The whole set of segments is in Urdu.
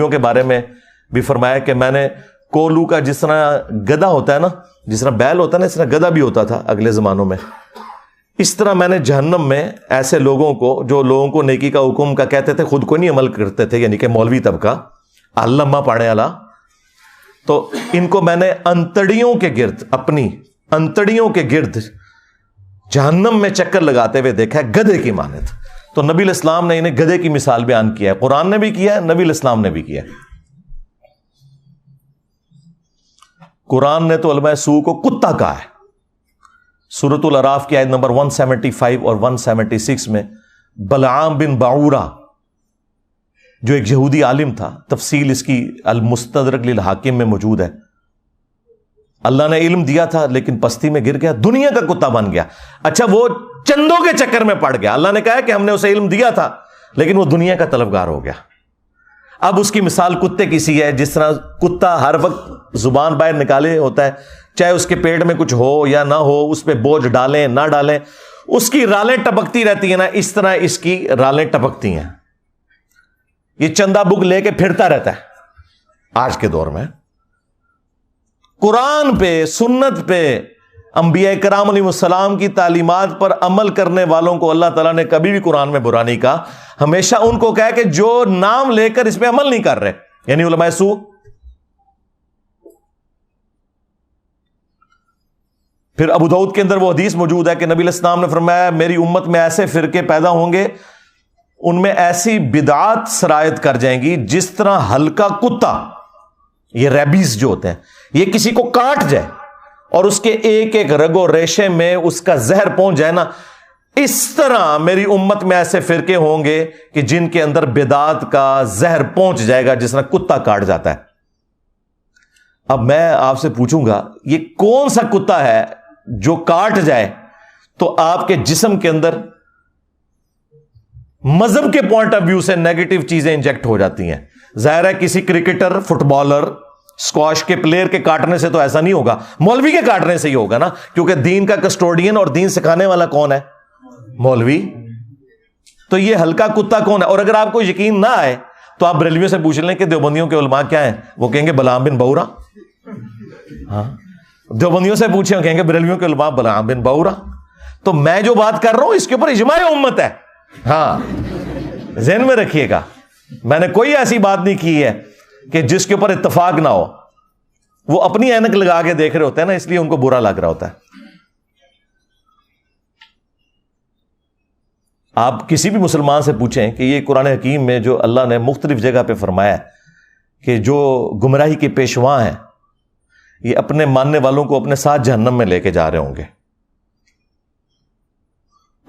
کے بارے میں بھی فرمایا کہ میں نے کولو کا جس طرح گدھا ہوتا ہے نا، جس طرح بیل ہوتا ہے نا، اس طرح گدھا بھی ہوتا تھا اگلے زمانوں میں، اس طرح میں نے جہنم میں ایسے لوگوں کو جو لوگوں کو نیکی کا حکم کا کہتے تھے، خود کو نہیں عمل کرتے تھے، یعنی کہ مولوی طبقہ علامہ پاڑے والا، تو ان کو میں نے انتڑیوں کے گرد، اپنی انتڑیوں کے گرد جہنم میں چکر لگاتے ہوئے دیکھا ہے، گدھے کی مانند۔ تو نبی الاسلام نے انہیں گدھے کی مثال بیان کیا ہے، قرآن نے بھی کیا ہے، نبی الاسلام نے بھی کیا ہے۔ قرآن نے تو علماء سو کو کتا کہا ہے۔ سورۃ الاعراف کی آیت نمبر 175 اور 176 میں بلعام بن باعورہ جو ایک یہودی عالم تھا، تفصیل اس کی المستدرک للحاکم میں موجود ہے، اللہ نے علم دیا تھا لیکن پستی میں گر گیا، دنیا کا کتا بن گیا۔ اچھا، وہ چندوں کے چکر میں پڑ گیا، اللہ نے کہا کہ ہم نے اسے علم دیا تھا لیکن وہ دنیا کا طلبگار ہو گیا۔ اب اس کی مثال کتے کی سی ہے، جس طرح کتا ہر وقت زبان باہر نکالے ہوتا ہے، چاہے اس کے پیٹ میں کچھ ہو یا نہ ہو، اس پہ بوجھ ڈالیں نہ ڈالیں، اس کی رالیں ٹپکتی رہتی ہیں نا، اس طرح اس کی رالیں ٹپکتی ہیں، یہ چندہ بک لے کے پھرتا رہتا ہے۔ آج کے دور میں قرآن پہ، سنت پہ، انبیاء کرام علیہ السلام کی تعلیمات پر عمل کرنے والوں کو اللہ تعالیٰ نے کبھی بھی قرآن میں برا نہیں کہا، ہمیشہ ان کو کہا کہ جو نام لے کر اس پہ عمل نہیں کر رہے، یعنی علماء سو۔ پھر ابو داؤد کے اندر وہ حدیث موجود ہے کہ نبی علیہ السلام نے فرمایا میری امت میں ایسے فرقے پیدا ہوں گے، ان میں ایسی بدعات سرایت کر جائیں گی جس طرح ہلکا کتا، یہ ریبیز جو ہوتے ہیں، یہ کسی کو کاٹ جائے اور اس کے ایک ایک رگ و ریشے میں اس کا زہر پہنچ جائے نا، اس طرح میری امت میں ایسے فرقے ہوں گے کہ جن کے اندر بدعات کا زہر پہنچ جائے گا جس طرح کتا کاٹ جاتا ہے۔ اب میں آپ سے پوچھوں گا، یہ کون سا کتا ہے جو کاٹ جائے تو آپ کے جسم کے اندر مذہب کے پوائنٹ آف ویو سے نیگیٹو چیزیں انجیکٹ ہو جاتی ہیں؟ ظاہر ہے کسی کرکٹر، فٹ بالر، اسکواش کے پلیئر کے کاٹنے سے تو ایسا نہیں ہوگا، مولوی کے کاٹنے سے ہی ہوگا نا، کیونکہ دین کا کسٹوڈین اور دین سکھانے والا کون ہے؟ مولوی۔ تو یہ ہلکا کتا کون ہے؟ اور اگر آپ کو یقین نہ آئے تو آپ بریلویوں سے پوچھ لیں کہ دیوبندیوں کے علماء کیا ہیں، وہ کہیں گے بلعام بن باعورہ۔ ہاں، دیوبندیوں سے پوچھیں، کہیں گے بریلویوں کے علماء بلعام بن باعورہ۔ تو میں جو بات کر رہا ہوں اس کے اوپر اجماع امت ہے، ہاں ذہن میں رکھیے گا، میں نے کوئی ایسی بات نہیں کی ہے کہ جس کے اوپر اتفاق نہ ہو۔ وہ اپنی اینک لگا کے دیکھ رہے ہوتے ہیں نا، اس لیے ان کو برا لگ رہا ہوتا ہے۔ آپ کسی بھی مسلمان سے پوچھیں کہ یہ قرآن حکیم میں جو اللہ نے مختلف جگہ پہ فرمایا ہے کہ جو گمراہی کے پیشواں ہیں یہ اپنے ماننے والوں کو اپنے ساتھ جہنم میں لے کے جا رہے ہوں گے،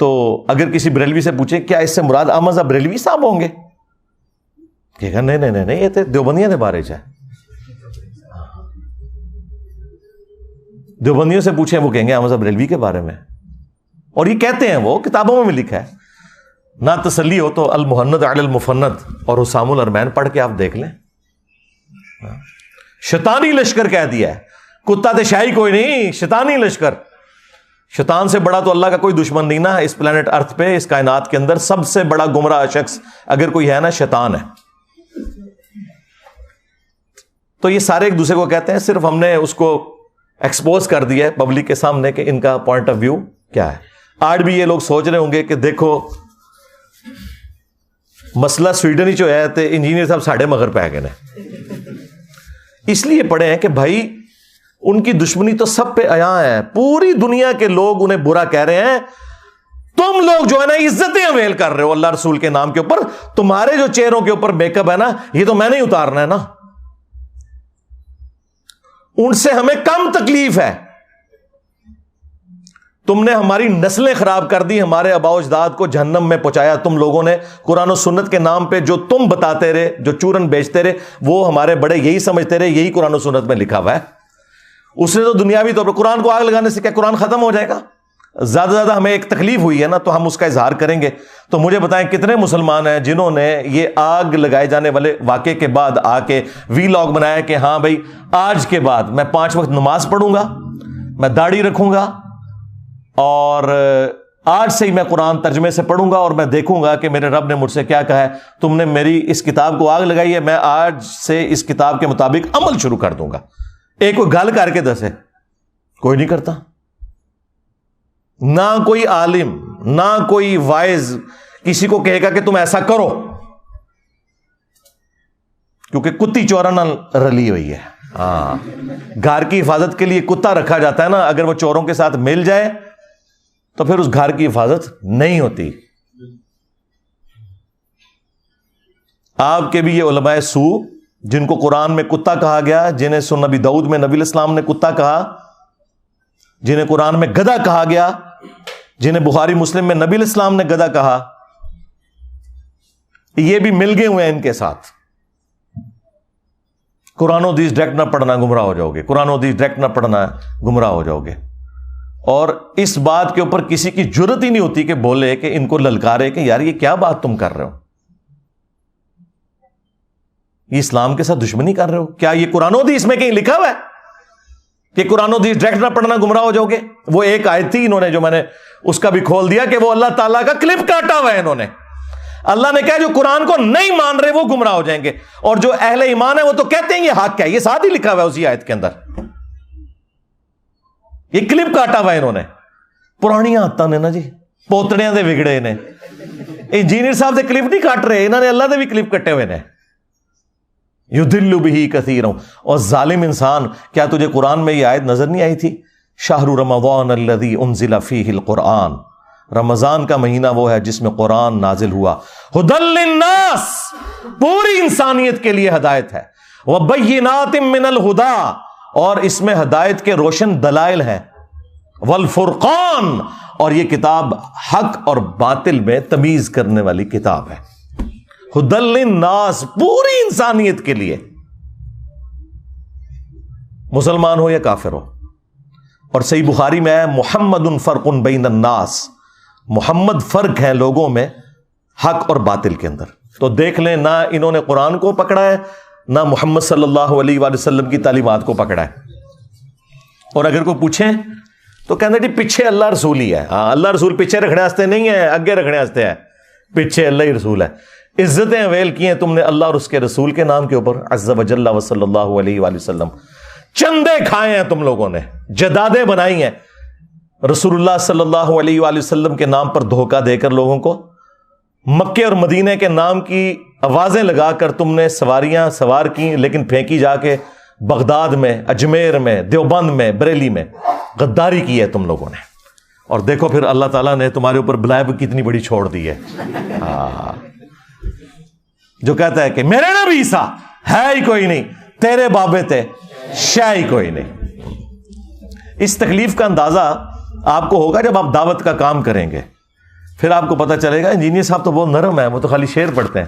تو اگر کسی بریلوی سے پوچھیں کیا اس سے مراد احمد بریلوی صاحب ہوں گے، کہے گا نہیں نہیں نہیں، یہ تو دیوبندیوں کے بارے ہے۔ دیوبندیوں سے پوچھیں، وہ کہیں گے احمد بریلوی کے بارے میں، اور یہ کہتے ہیں، وہ کتابوں میں بھی لکھا ہے۔ نہ تسلی ہو تو المحند علی المفند اور حسام الارمین پڑھ کے آپ دیکھ لیں، شیطانی لشکر کہہ دیا ہے، کتا تے شاہی کوئی نہیں، شیطانی لشکر۔ شیطان سے بڑا تو اللہ کا کوئی دشمن نہیں نا، اس پلانٹ ارتھ پہ، اس کائنات کے اندر سب سے بڑا گمراہ شخص اگر کوئی ہے نا، شیطان ہے۔ تو یہ سارے ایک دوسرے کو کہتے ہیں، صرف ہم نے اس کو ایکسپوز کر دیا ہے پبلک کے سامنے کہ ان کا پوائنٹ آف ویو کیا ہے۔ آج بھی یہ لوگ سوچ رہے ہوں گے کہ دیکھو مسئلہ سویڈن ہی جو ہے تو انجینئر صاحب ساڑھے مگر پہ گئے ہیں، اس لیے پڑھے ہیں کہ بھائی ان کی دشمنی تو سب پہ عیاں ہے، پوری دنیا کے لوگ انہیں برا کہہ رہے ہیں، تم لوگ جو ہے نا عزتیں امیل کر رہے ہو اللہ رسول کے نام کے اوپر، تمہارے جو چہروں کے اوپر میک اپ ہے نا، یہ تو میں نہیں اتارنا ہے نا، ان سے ہمیں کم تکلیف ہے، تم نے ہماری نسلیں خراب کر دی، ہمارے آباء و اجداد کو جہنم میں پہنچایا تم لوگوں نے، قرآن و سنت کے نام پہ جو تم بتاتے رہے، جو چورن بیچتے رہے، وہ ہمارے بڑے یہی سمجھتے رہے، یہی قرآن و سنت میں لکھا ہوا ہے۔ اس نے تو دنیاوی طور پر قرآن کو آگ لگانے سے کیا قرآن ختم ہو جائے گا؟ زیادہ زیادہ ہمیں ایک تکلیف ہوئی ہے نا تو ہم اس کا اظہار کریں گے۔ تو مجھے بتائیں کتنے مسلمان ہیں جنہوں نے یہ آگ لگائے جانے والے واقعے کے بعد آ کے وی لاگ بنایا کہ ہاں بھائی آج کے بعد میں 5 وقت نماز پڑھوں گا، میں داڑھی رکھوں گا اور آج سے ہی میں قرآن ترجمے سے پڑھوں گا اور میں دیکھوں گا کہ میرے رب نے مجھ سے کیا کہا ہے. تم نے میری اس کتاب کو آگ لگائی ہے, میں آج سے اس کتاب کے مطابق عمل شروع کر دوں گا. ایک کوئی گل کر کے دسے, کوئی نہیں کرتا. نہ کوئی عالم, نہ کوئی وائز کسی کو کہے گا کہ تم ایسا کرو, کیونکہ کتی چورا نہ رلی ہوئی ہے. ہاں, گھر کی حفاظت کے لیے کتا رکھا جاتا ہے نا, اگر وہ چوروں کے ساتھ مل جائے تو پھر اس گھر کی حفاظت نہیں ہوتی. آپ کے بھی یہ علماء سو جن کو قرآن میں کتا کہا گیا, جنہیں سنن نبی داؤد میں نبی الاسلام نے کتا کہا, جنہیں قرآن میں گدھا کہا گیا, جنہیں بخاری مسلم میں نبی الاسلام نے گدھا کہا, یہ بھی مل گئے ہوئے ہیں ان کے ساتھ. قرآن و حدیث ڈائریکٹ نہ پڑھنا گمراہ ہو جاؤ گے, قرآن و حدیث ڈائریکٹ نہ پڑھنا گمراہ ہو جاؤ گے. اور اس بات کے اوپر کسی کی جرت ہی نہیں ہوتی کہ بولے, کہ ان کو للکارے کہ یار یہ کیا بات تم کر رہے ہو, یہ اسلام کے ساتھ دشمنی کر رہے ہو. کیا یہ قرآن و حدیث میں کہیں لکھا ہوا ہے کہ قرآن و حدیث ڈائریکٹ نہ پڑھنا گمراہ ہو جاؤ گے؟ وہ ایک آیت تھی, انہوں نے جو میں نے اس کا بھی کھول دیا کہ وہ اللہ تعالیٰ کا کلپ کاٹا ہوا ہے انہوں نے. اللہ نے کہا جو قرآن کو نہیں مان رہے وہ گمراہ ہو جائیں گے, اور جو اہل ایمان ہے وہ تو کہتے ہیں یہ حق ہے. یہ ساتھ ہی لکھا ہوا ہے اسی آیت کے اندر, یہ کلپ کاٹا ہوا ہے انہوں نے. پرانی عادتاں نے نا جی, پوتڑیاں دے وگڑے نے. انجینئر صاحب دے کلپ نہیں کاٹ رہے, انہوں نے اللہ دے بھی کلپ کٹے ہوئے نے. یضل بہ کثیرا. اور ظالم انسان, کیا تجھے قرآن میں یہ آیت نظر نہیں آئی تھی؟ شہر رمضان الذی انزل فیہ القرآن, رمضان کا مہینہ وہ ہے جس میں قرآن نازل ہوا. ھدی للناس, پوری انسانیت کے لیے ہدایت ہے. وبینات من الہدی, اور اس میں ہدایت کے روشن دلائل ہیں. والفرقان, اور یہ کتاب حق اور باطل میں تمیز کرنے والی کتاب ہے. ھدی للناس, پوری انسانیت کے لیے, مسلمان ہو یا کافر ہو. اور صحیح بخاری میں ہے محمد فرق بین الناس, محمد فرق ہے لوگوں میں حق اور باطل کے اندر. تو دیکھ لیں, نہ انہوں نے قرآن کو پکڑا ہے, نہ محمد صلی اللہ علیہ وآلہ وسلم کی تعلیمات کو پکڑا ہے. اور اگر کوئی پوچھیں تو کہتے جی پیچھے اللہ رسول ہی ہے. ہاں, اللہ رسول پیچھے رکھنے واسطے نہیں ہے, اگے رکھنے واسطے ہے. پیچھے اللہ ہی رسول ہے. عزتیں اویل کی ہیں تم نے اللہ اور اس کے رسول کے نام کے اوپر, عز وجل و صلی اللہ علیہ وآلہ وسلم. چندے کھائے ہیں تم لوگوں نے, جدادیں بنائی ہیں. رسول اللہ صلی اللہ علیہ وآلہ وسلم کے نام پر دھوکہ دے کر لوگوں کو, مکے اور مدینے کے نام کی آوازیں لگا کر تم نے سواریاں سوار کی, لیکن پھینکی جا کے بغداد میں, اجمیر میں, دیوبند میں, بریلی میں. غداری کی ہے تم لوگوں نے. اور دیکھو پھر اللہ تعالیٰ نے تمہارے اوپر بلائے کتنی بڑی چھوڑ دی ہے. جو کہتا ہے کہ میرے نبی عیسیٰ ہے ہی کوئی نہیں, تیرے بابے تھے شے ہی کوئی نہیں. اس تکلیف کا اندازہ آپ کو ہوگا جب آپ دعوت کا کام کریں گے. پھر آپ کو پتہ چلے گا انجینئر صاحب تو بہت نرم ہے, وہ تو خالی شعر پڑھتے ہیں,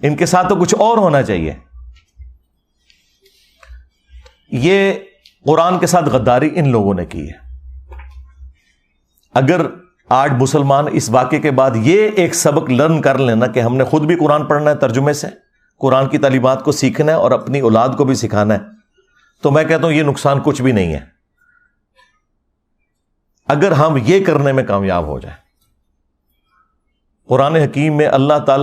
ان کے ساتھ تو کچھ اور ہونا چاہیے. یہ قرآن کے ساتھ غداری ان لوگوں نے کی ہے. اگر آج مسلمان اس واقعے کے بعد یہ ایک سبق لرن کر لینا کہ ہم نے خود بھی قرآن پڑھنا ہے ترجمے سے, قرآن کی تعلیمات کو سیکھنا ہے اور اپنی اولاد کو بھی سکھانا ہے, تو میں کہتا ہوں یہ نقصان کچھ بھی نہیں ہے اگر ہم یہ کرنے میں کامیاب ہو جائیں. قرآن حکیم میں اللہ تعالیٰ